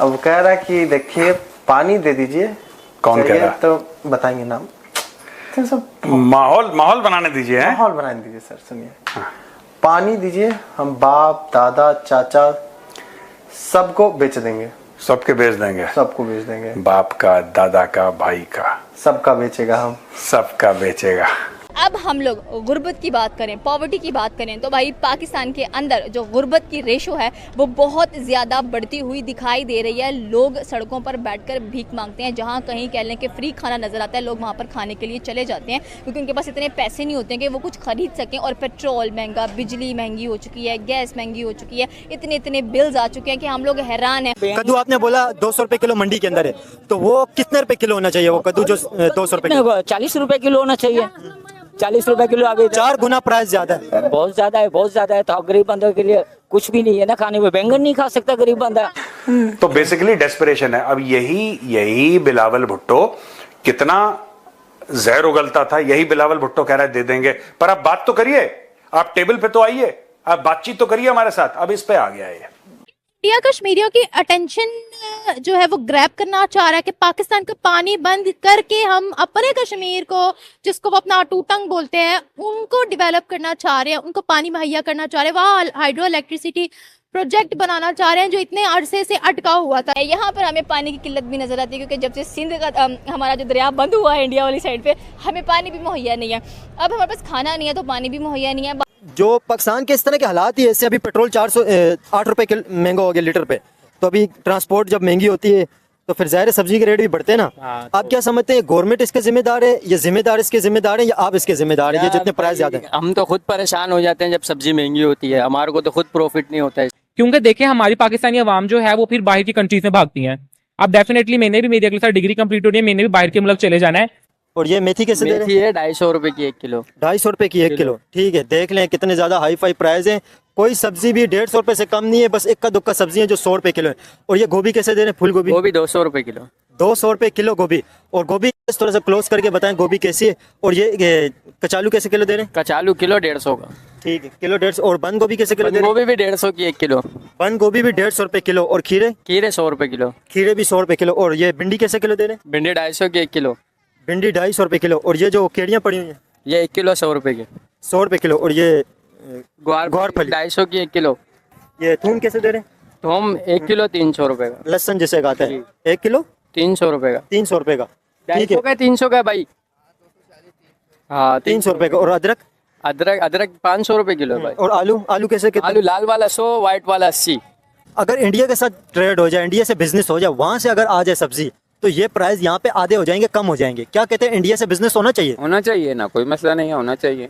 अब कह रहा कि देखिए पानी दे दीजिए। कौन कह रहा? तो बताएंगे नाम। तो सब माहौल बनाने दीजिए। माहौल बनाने दीजिए सर, सुनिए। पानी दीजिए, हम बाप दादा चाचा सबको बेच देंगे। सबके बेच देंगे? सबको बेच देंगे। बाप का, दादा का, भाई का, सबका बेचेगा हम। सबका बेचेगा। अब हम लोग गुर्बत की बात करें, पॉवर्टी की बात करें, तो भाई पाकिस्तान के अंदर जो गुर्बत की रेशो है वो बहुत ज़्यादा बढ़ती हुई दिखाई दे रही है। लोग सड़कों पर बैठकर भीख मांगते हैं, जहां कहीं कह लें कि फ्री खाना नज़र आता है, लोग वहां पर खाने के लिए चले जाते हैं क्योंकि उनके पास इतने पैसे नहीं होते हैं कि वो कुछ खरीद सकें। और पेट्रोल महंगा, बिजली महंगी हो चुकी है, गैस महंगी हो चुकी है, इतने बिल्स आ चुके हैं कि हम लोग हैरान हैं। कद्दू आपने बोला 200 रुपए किलो मंडी के अंदर है, तो वो कितने रुपए किलो होना चाहिए? वो कद्दू जो 200 रुपए, 40 रुपए किलो होना चाहिए। 40 रुपए किलो अभी 4 गुना प्राइस ज्यादा है। बहुत ज्यादा है, बहुत ज्यादा है। तो गरीब बंदों के लिए कुछ भी नहीं है ना खाने में। बैंगन नहीं खा सकता गरीब बंदा। तो बेसिकली डेस्परेशन है। अब यही बिलावल भुट्टो कितना जहर उगलता था, यही बिलावल भुट्टो कह रहा है दे देंगे। पर आप बात तो करिए, आप टेबल पे तो आइए, आप बातचीत तो करिए हमारे साथ। अब इस पे आ गया ये। इंडिया कश्मीरियों की अटेंशन जो है वो ग्रैब करना चाह रहा है कि पाकिस्तान का पानी बंद करके हम अपने कश्मीर को, जिसको वो अपना टूटंग बोलते हैं, उनको डेवलप करना चाह रहे हैं, उनको पानी मुहैया करना चाह रहे हैं। वहाँ हाइड्रो इलेक्ट्रिसिटी प्रोजेक्ट बनाना चाह रहे हैं जो इतने अरसे से अटका हुआ था। यहाँ पर हमें पानी की किल्लत भी नजर आती है क्योंकि जब से सिंध का हमारा जो दरिया बंद हुआ है इंडिया वाली साइड पे, हमें पानी भी मुहैया नहीं है। अब हमारे पास खाना नहीं है तो पानी भी मुहैया नहीं है। जो पाकिस्तान के इस तरह के हालात ही ऐसे, अभी पेट्रोल 8 रुपए महंगा हो गया लीटर पे, तो अभी ट्रांसपोर्ट जब महंगी होती है तो फिर जाहिर है सब्जी के रेट भी बढ़ते हैं ना। आप क्या समझते हैं, गवर्नमेंट इसके जिम्मेदार है, ये जिम्मेदार इसके जिम्मेदार है, या आप इसके जिम्मेदार हैं ये जितने प्राइस ज्यादा है? हम तो खुद परेशान हो जाते हैं जब सब्जी महंगी होती है, हमारे को तो खुद प्रॉफिट नहीं होता है। क्योंकि देखिए हमारी पाकिस्तानी अवाम जो है वो फिर बाहर की कंट्रीज में भागती हैं। अब डेफिनेटली मैंने भी, मेरी अगले साल डिग्री कंप्लीट हो रही है, मैंने भी बाहर के मुल्क चले जाना है। और ये मेथी कैसे दे रहे हैं? मेथी है 250 रुपए की 1 किलो। 250 रुपए की 1 किलो, ठीक है। देख लें कितने ज्यादा हाई फाई प्राइस है। कोई सब्जी भी 150 रुपए से कम नहीं है, बस इक्का दुक्का सब्जी है जो 100 रुपए किलो है। और ये गोभी कैसे दे रहे हैं? फूल गोभी? गोभी 200 रुपए किलो। 200 रुपए किलो गोभी। और गोभी थोड़ा सा क्लोज करके बताएं गोभी कैसी है। और ये कचालू कैसे किलो दे रहे हैं? कचालू किलो 150 का। ठीक है, किलो 150। और बंद गोभी कैसे किलो दे रहे हैं? गोभी भी 150 की 1 किलो। बंद गोभी भी 150 रुपए किलो। और खीरे? खीरे 100 रुपए किलो। खीरे भी 100 रुपए किलो। और ये भिंडी कैसे किलो दे रहे हैं? भिंडी 250 की 1 किलो। भिंडी 250 रुपए किलो। और ये जो केड़ियाँ पड़ी हुई हैं? ये 1 किलो 100 रुपए की। 100 रुपए किलो। और ये ग्वार फली 250 की 1 किलो। ये थूम कैसे दे रहे हैं? थूम 1 किलो 300 रुपए का। लहसुन जिसे कहते हैं 1 किलो 300 रुपए का। 300 रुपए का, ठीक है। 300 का भाई। हाँ 300 रुपए का। और अदरक? अदरक 500 रुपए किलो भाई। और आलू कैसे? आलू लाल वाला 100, व्हाइट वाला 80। अगर इंडिया के साथ ट्रेड हो जाए, इंडिया से बिजनेस हो जाए, वहाँ से अगर आ जाए सब्जी, तो ये प्राइस यहाँ पे आधे हो जाएंगे, कम हो जाएंगे। क्या कहते हैं, इंडिया से बिजनेस होना चाहिए? होना चाहिए ना, कोई मसला नहीं है, होना चाहिए।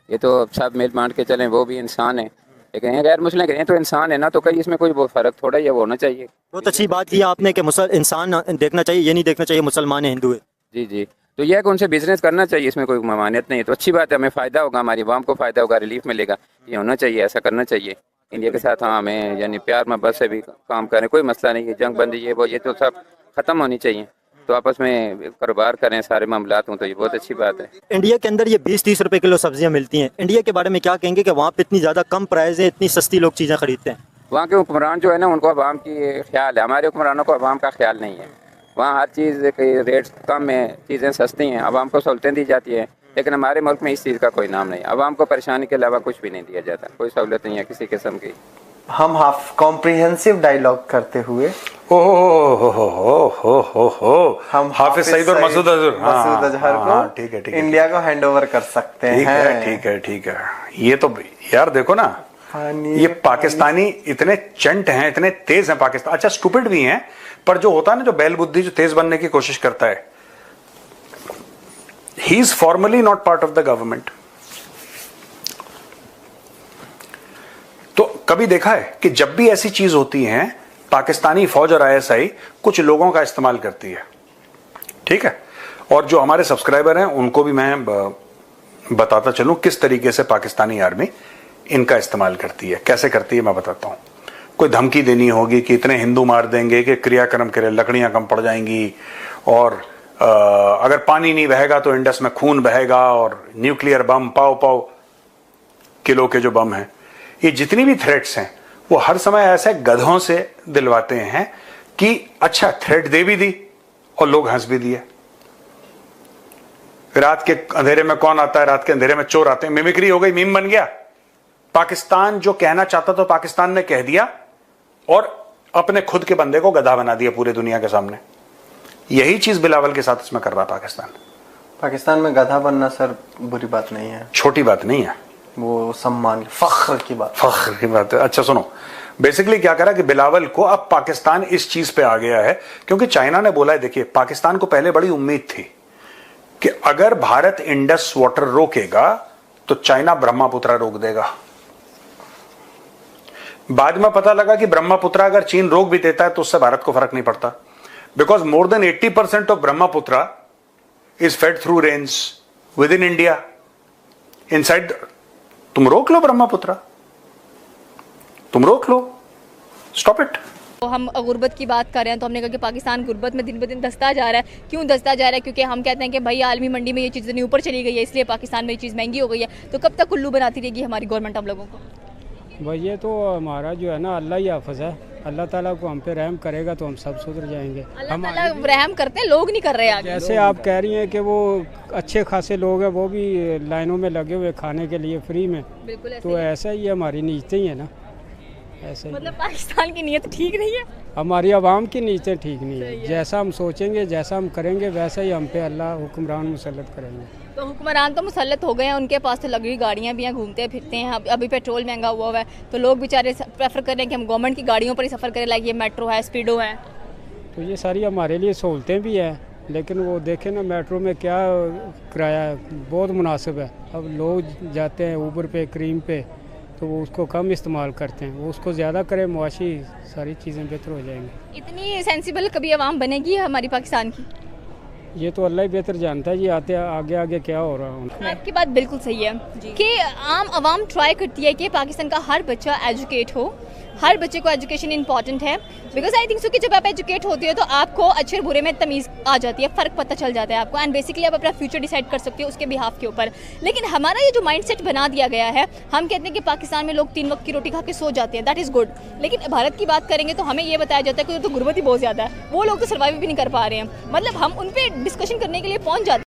ये तो सब मिल बांट के चलें, वो भी इंसान है, लेकिन गैर मुस्लिम कहें तो इंसान है ना, तो कहीं इसमें कोई वो फर्क थोड़ा ही है, वो होना चाहिए। बहुत अच्छी बात की आपने कि इंसान देखना चाहिए, ये नहीं देखना चाहिए मुसलमान है हिंदू है। जी जी, तो यह है कि उनसे बिजनेस करना चाहिए, इसमें कोई ममानियत नहीं है। तो अच्छी बात है, हमें फ़ायदा होगा, हमारी आवाम को फ़ायदा होगा, रिलीफ मिलेगा, ये होना चाहिए, ऐसा करना चाहिए। इंडिया के साथ हाँ हमें यानी प्यार मोहब्बत से भी काम करें, कोई मसला नहीं है। जंग बंदी ये तो सब ख़त्म होनी चाहिए, तो आपस में कारोबार करें, सारे मामलात हों, तो ये बहुत अच्छी बात है। इंडिया के अंदर ये 20-30 रुपए किलो सब्जियां मिलती हैं, इंडिया के बारे में क्या कहेंगे कि वहाँ पे इतनी ज़्यादा कम प्राइस है, इतनी सस्ती लोग चीज़ें खरीदते हैं? वहाँ के हुक्मरान जो है ना, उनको अवाम की ख्याल है, हमारे हुक्मरानों को अवाम का ख्याल नहीं है। वहाँ हर चीज़ के रेट कम है, चीज़ें सस्ती हैं, अवाम को सहूलतें दी जाती है, लेकिन हमारे मुल्क में इस चीज़ का कोई नाम नहीं। अवाम को परेशानी के अलावा कुछ भी नहीं दिया जाता, कोई सहूलत नहीं है किसी किस्म की। हम हाफ कॉम्प्रिहेंसिव डायलॉग करते हुए हम हाफिज सईद और मसूद अजहर को ठीक है इंडिया को हैंड ओवर कर सकते हैं। ठीक है। ये तो यार देखो ना, ये पाकिस्तानी इतने चंट हैं, इतने तेज हैं पाकिस्तान। अच्छा स्टूपिड भी हैं, पर जो होता है ना, जो बैल बुद्धि, जो तेज बनने की कोशिश करता है, he is formally not part of the government. तो कभी देखा है कि जब भी ऐसी चीज होती है, पाकिस्तानी फौज और आईएसआई कुछ लोगों का इस्तेमाल करती है, ठीक है। और जो हमारे सब्सक्राइबर हैं उनको भी मैं बताता चलूं किस तरीके से पाकिस्तानी आर्मी इनका इस्तेमाल करती है, कैसे करती है, मैं बताता हूं। कोई धमकी देनी होगी कि इतने हिंदू मार देंगे कि क्रियाक्रम के लिए लकड़ियां कम पड़ जाएंगी, और अगर पानी नहीं बहेगा तो इंडस में खून बहेगा, और न्यूक्लियर बम पाव किलो के जो बम हैं, ये जितनी भी थ्रेट्स हैं वो हर समय ऐसे गधों से दिलवाते हैं कि अच्छा थ्रेट दे भी दी और लोग हंस भी दिए। रात के अंधेरे में कौन आता है, रात के अंधेरे में चोर आते हैं, मिमिक्री हो गई, मीम बन गया। पाकिस्तान जो कहना चाहता था पाकिस्तान ने कह दिया और अपने खुद के बंदे को गधा बना दिया पूरे दुनिया के सामने। यही चीज बिलावल के साथ इसमें कर रहा पाकिस्तान। पाकिस्तान में गधा बनना सर बुरी बात नहीं है, छोटी बात नहीं है, वो सम्मान फख्र की बात, फख्र की बात है। अच्छा सुनो, बेसिकली क्या करा कि बिलावल को अब पाकिस्तान इस चीज पे आ गया है क्योंकि चाइना ने बोला है, देखिए पाकिस्तान को पहले बड़ी उम्मीद थी कि अगर भारत इंडस वाटर रोकेगा तो चाइना ब्रह्मपुत्र रोक देगा। बाद में पता लगा कि ब्रह्मपुत्र अगर चीन रोक भी देता है तो उससे भारत को फर्क नहीं पड़ता, because more than 80% of Brahmaputra is fed through rains with in India inside. तुम रोक लो ब्रह्मपुत्र, तुम रोक लो, स्टॉप इट। तो हम गुर्बत की बात कर रहे हैं तो हमने कहा कि पाकिस्तान गुर्बत में दिन ब दिन धंसता जा रहा है। क्यों धंसता जा रहा है? क्योंकि हम कहते हैं कि भाई आलमी मंडी में ये चीज़ ऊपर चली गई है, इसलिए पाकिस्तान में ये चीज़ महंगी हो गई है। तो कब तक उल्लू बनाती रहेगी हमारी गवर्नमेंट हम लोगों को? भाई ये तो हमारा जो है ना अल्लाह ही हाफ़िज़ है, अल्लाह ताला को हम पे रहम करेगा तो हम सब सुधर जाएंगे। अल्लाह ताला रहम करते हैं, लोग नहीं कर रहे आगे। जैसे आप कह रही हैं कि वो अच्छे खासे लोग हैं, वो भी लाइनों में लगे हुए खाने के लिए फ्री में, तो ऐसा ही हमारी नीयतें ही है ना, ऐसा ही मतलब पाकिस्तान की नीयत ठीक नहीं है, हमारी आवाम की नीयतें ठीक नहीं है। जैसा हम सोचेंगे, जैसा हम करेंगे, वैसा ही हम पे अल्लाह हुक्मरान मुसल्लत करेंगे। तो हुक्मरान तो मुसल्लत हो गए हैं, उनके पास तो लगी गाड़ियाँ भी हैं, घूमते फिरते हैं। अभी पेट्रोल महंगा हुआ है तो लोग बेचारे प्रेफर कर रहे हैं कि हम गवर्नमेंट की गाड़ियों पर ही सफ़र करें, लाइक ये मेट्रो है, स्पीडो है। तो ये सारी हमारे लिए सहूलतें भी हैं, लेकिन वो देखें ना मेट्रो में क्या किराया बहुत मुनासिब है। अब लोग जाते हैं ऊबर पे, क्रीम पे, तो वो उसको कम इस्तेमाल करते हैं, वो उसको ज़्यादा करें, मुआशी सारी चीज़ें बेहतर हो जाएंगी। इतनी सेंसिबल कभी आवाम बनेगी हमारी पाकिस्तान की? ये तो अल्लाह ही बेहतर जानता है जी, आते आगे आगे क्या हो रहा है। आपकी बात बिल्कुल सही है कि आम आवाम ट्राई करती है कि पाकिस्तान का हर बच्चा एजुकेट हो, हर बच्चे को एजुकेशन इंपॉर्टेंट है। बिकॉज आई थिंक सो कि जब आप एजुकेट होती हो तो आपको अच्छे और बुरे में तमीज़ आ जाती है, फ़र्क पता चल जाता है आपको, एंड बेसिकली आप अपना फ्यूचर डिसाइड कर सकते हो उसके बिहाफ के ऊपर। लेकिन हमारा ये जो माइंडसेट बना दिया गया है, हम कहते हैं कि पाकिस्तान में लोग 3 वक्त की रोटी खा के सो जाते हैं, दैट इज़ गुड। लेकिन भारत की बात करेंगे तो हमें ये बताया जाता है कि तो गुर्बत ही बहुत ज़्यादा है, वो लोग तो सर्वाइव भी नहीं कर पा रहे हैं। मतलब हम उन पर डिस्कशन करने के लिए पहुँच जाते